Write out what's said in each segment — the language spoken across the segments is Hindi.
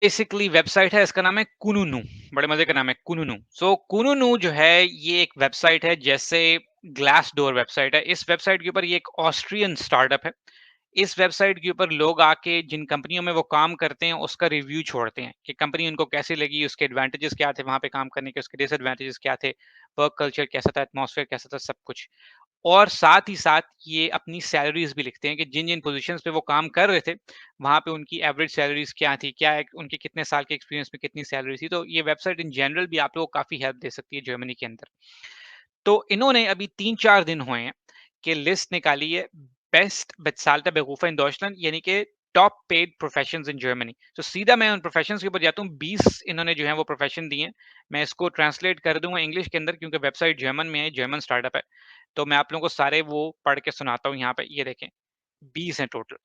बेसिकली वेबसाइट है, इसका नाम है कुनूनू, बड़े मजे का नाम है कुनूनू। सो कुनूनू जो है ये एक वेबसाइट है, जैसे ग्लास डोर वेबसाइट है। इस वेबसाइट के ऊपर ये एक ऑस्ट्रियन स्टार्टअप है। इस वेबसाइट के ऊपर लोग आके जिन कंपनियों में वो काम करते हैं उसका रिव्यू छोड़ते हैं कि कंपनी उनको कैसी लगी, उसके एडवांटेजेस क्या थे वहां पे काम करने के, उसके डिसएडवांटेजेस क्या थे, वर्क कल्चर कैसा था, एटमॉस्फेयर कैसा था, सब कुछ। और साथ ही साथ ये अपनी सैलरीज भी लिखते हैं कि जिन जिन पोजीशंस पे वो काम कर रहे थे वहां पे उनकी एवरेज सैलरीज क्या थी, उनके कितने साल के एक्सपीरियंस में कितनी सैलरी थी। तो ये वेबसाइट इन जनरल भी आप लोगों को काफी हेल्प दे सकती है जर्मनी के अंदर। तो इन्होंने अभी 3-4 दिन हुए हैं कि लिस्ट निकाली है बेस्ट बेज़ाल्टर Berufe इन डॉइचलैंड, यानी कि top paid professions in Germany. तो सीधा मैं उन प्रोफेशंस के ऊपर जाता हूँ। 20 इन्होंने जो है वो प्रोफेशन दिए हैं। मैं इसको ट्रांसलेट कर दूंगा इंग्लिश के अंदर क्योंकि वेबसाइट जर्मन में है, जर्मन स्टार्टअप है। तो मैं आप लोगों को सारे वो पढ़ के सुनाता हूँ। यहाँ पे ये देखें, 20 हैं टोटल।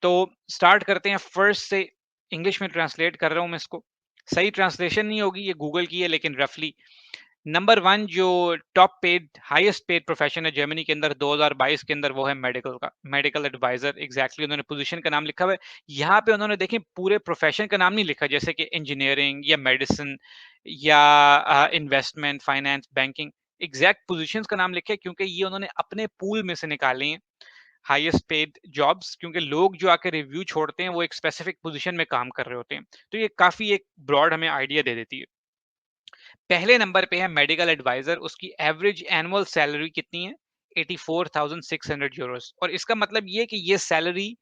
तो स्टार्ट करते हैं फर्स्ट से। इंग्लिश में ट्रांसलेट कर रहा हूँ मैं इसको। सही ट्रांसलेशन नहीं होगी, ये गूगल की है, लेकिन रफली नंबर 1 जो top paid highest paid profession है जर्मनी के अंदर 2022 के अंदर, वो है मेडिकल का, मेडिकल एडवाइजर। एग्जैक्टली उन्होंने पोजीशन का नाम लिखा हुआ है यहाँ पे। उन्होंने देखें पूरे प्रोफेशन का नाम नहीं लिखा, जैसे कि इंजीनियरिंग या मेडिसिन या investment, finance, banking. Exact positions का नाम लिखे क्योंकि ये उन्होंने अपने पूल में से निकाले हैं हाईएस्ट पेड जॉब्स, क्योंकि लोग जो आके रिव्यू छोड़ते हैं वो एक स्पेसिफिक पोजीशन में काम कर रहे होते हैं। तो ये काफी एक ब्रॉड हमें आइडिया दे देती है। पहले नंबर पे है मेडिकल एडवाइजर। उसकी एवरेज एनुअल सैलरी कितनी है? 84,600 यूरोस। और इसका मतलब ये कि ये सैलरी,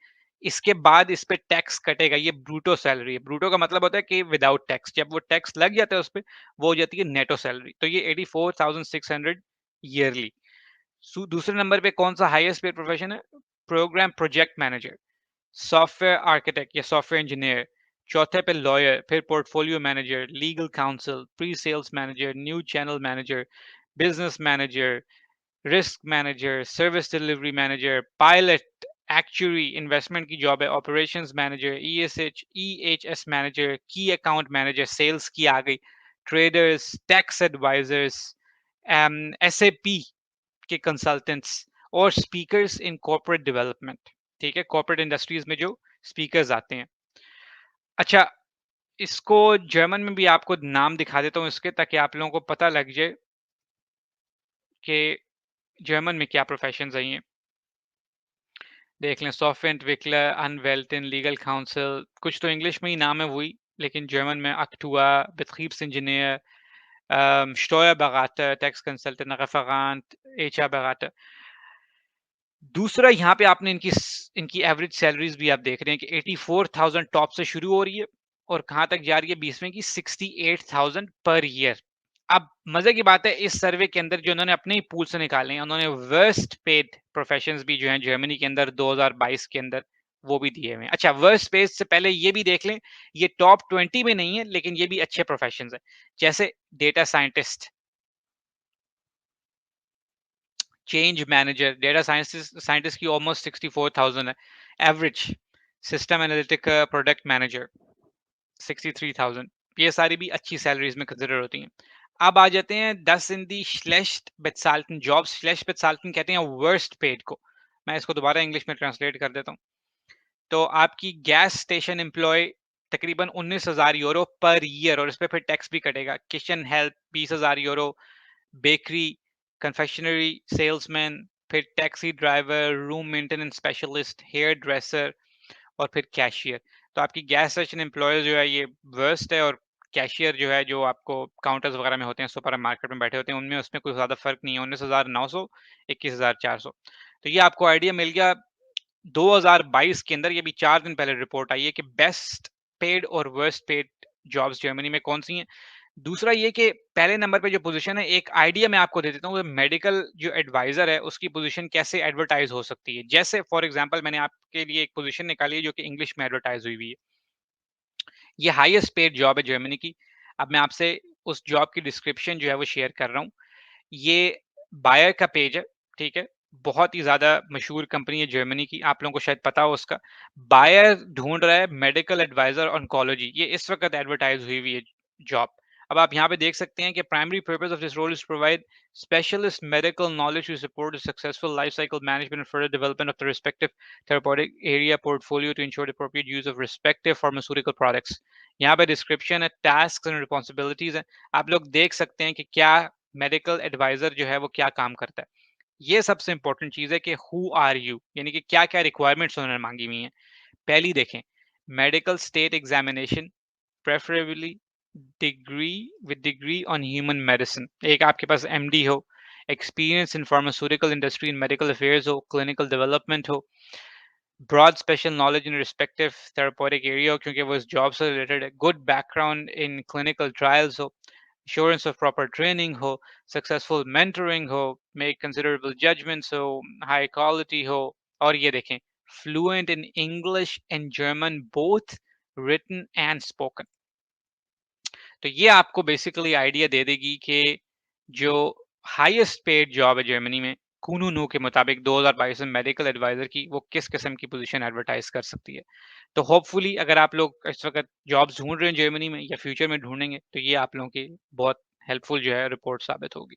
इसके बाद इस पे टैक्स कटेगा। ये ब्रूटो सैलरी है। ब्रूटो का मतलब होता है कि विदाउट टैक्स। जब वो टैक्स लग जाता है उस पे, वो हो जाती है नेटो सैलरी। तो ये 84,600 ईयरली। दूसरे नंबर पे कौन सा हाईएस्ट पेड प्रोफेशन है? Program project manager, software architect या सॉफ्टवेयर इंजीनियर। चौथे पे लॉयर, फिर portfolio manager, legal council, pre sales manager, new channel manager, business manager, risk manager, service delivery manager, pilot, actuary, investment की जॉब है, ऑपरेशंस मैनेजर, ईएचएस मैनेजर, की अकाउंट मैनेजर, सेल्स की आ गई, ट्रेडर्स, टैक्स एडवाइजर्स, एसएपी के कंसल्टेंट्स, और स्पीकर्स इन कॉर्पोरेट डेवलपमेंट। ठीक है, कॉर्पोरेट इंडस्ट्रीज में जो स्पीकर्स आते हैं। अच्छा, इसको जर्मन में भी आपको नाम दिखा देता हूँ इसके, ताकि आप लोगों को पता लग जाए कि जर्मन में क्या प्रोफेशंस हैं ये। देख लें, सॉफ्टवेयर एंटविकलर, अनवेल्टन, लीगल काउंसिल। कुछ तो इंग्लिश में ही नाम है वही, लेकिन जर्मन में अक्टुआ, बेtriebsingenieur, Steuerberater, टैक्स कंसल्टेंट, रेफरेंट, एचआर बराटर। दूसरा, यहाँ पे आपने इनकी एवरेज सैलरीज भी आप देख रहे हैं कि 84,000 टॉप से शुरू हो रही है और कहाँ तक जा रही है 20 में की 68,000 पर ईयर। अब मजे की बात है, इस सर्वे के अंदर जो उन्होंने अपने ही पूल से निकाले हैं, उन्होंने वर्स्ट पेड प्रोफेशंस भी जो हैं जर्मनी के अंदर 2022 के अंदर वो भी दिए हुए हैं। अच्छा, वर्स्ट पेड से पहले ये भी देख लें, ये टॉप 20 में नहीं है, लेकिन ये भी अच्छे प्रोफेशंस हैं। जैसे data scientist, change manager, data scientist की ऑलमोस्ट 64,000 है average. System analytic product manager 63,000। ये सारी भी अच्छी सैलरीज में कंसिडर होती हैं। अब आ जाते हैं 10 इन दी श्लेष्ट बेज़ाल्टन जॉब्स। श्लेष्ट बेज़ाल्टन कहते हैं वर्स्ट पेड को। मैं इसको दोबारा इंग्लिश में ट्रांसलेट कर देता हूँ। तो आपकी गैस स्टेशन एम्प्लॉय तकरीबन 19,000 यूरो पर ईयर, और इस पे फिर टैक्स भी कटेगा। Kitchen help 20,000 euro, bakery, confectionery salesman, फिर taxi driver, room maintenance specialist, hairdresser, और फिर कैशियर। तो आपकी गैस स्टेशन एम्प्लॉय जो है ये वर्स्ट है, और कैशियर जो है, जो आपको काउंटर्स वगैरह में होते हैं, सुपर मार्केट में बैठे होते हैं, उनमें उसमें कोई ज़्यादा फर्क नहीं है। 19,900, 21,400। तो ये आपको आइडिया मिल गया। 2022 के अंदर, ये भी 4 दिन पहले रिपोर्ट आई है कि बेस्ट पेड और वर्स्ट पेड जॉब्स जर्मनी में कौन सी हैं। दूसरा ये कि पहले नंबर पे जो पोजीशन है, एक आइडिया मैं आपको दे देता हूँ, मेडिकल जो एडवाइजर है उसकी पोजीशन कैसे एडवर्टाइज हो सकती है। जैसे फॉर एग्जांपल मैंने आपके लिए एक पोजीशन निकाली है जो कि इंग्लिश में एडवर्टाइज हुई है। ये हाईएस्ट पेड जॉब है जर्मनी की। अब मैं आपसे उस जॉब की डिस्क्रिप्शन जो है वो शेयर कर रहा हूँ। ये बायर का पेज है, ठीक है। बहुत ही ज्यादा मशहूर कंपनी है जर्मनी की, आप लोगों को शायद पता हो उसका। बायर ढूंढ रहा है मेडिकल एडवाइजर ऑन्कोलॉजी। ये इस वक्त एडवर्टाइज हुई हुई है जॉब। अब आप यहाँ पे देख सकते हैं कि primary purpose of this role is provide specialist medical knowledge to support the successful life cycle management and further development of the respective therapeutic area portfolio to ensure the appropriate use of respective pharmaceutical products. यहाँ पे डिस्क्रिप्शन है, टास्क एंड रिस्पॉन्सिबिलिटीज है, आप लोग देख सकते हैं कि क्या मेडिकल एडवाइजर जो है वो क्या काम करता है। ये सबसे इंपॉर्टेंट चीज है कि हु आर यू, यानी कि क्या क्या रिक्वायरमेंट्स उन्होंने मांगी हुई हैं। पहली देखें, medical state examination, preferably degree on human medicine, एक आपके पास एमडी हो, experience in pharmaceutical industry in medical affairs हो, क्लिनिकल डेवलपमेंट हो, broad special knowledge in respective therapeutic area हो क्योंकि वो इस जॉब से रिलेटेड है, good background in clinical trials हो, assurance of proper training हो, successful mentoring हो, make considerable judgments हो, high quality हो, और ये देखें, fluent in English and German both written and spoken। तो ये आपको बेसिकली आइडिया दे देगी कि जो हाईएस्ट पेड जॉब है जर्मनी में, कुनूनू के मुताबिक 2022 में मेडिकल एडवाइजर की, वो किस किस्म की पोजीशन एडवर्टाइज कर सकती है। तो होपफुली अगर आप लोग इस वक्त जॉब्स ढूंढ रहे हैं जर्मनी में या फ्यूचर में ढूंढेंगे, तो ये आप लोगों की बहुत हेल्पफुल जो है रिपोर्ट साबित होगी।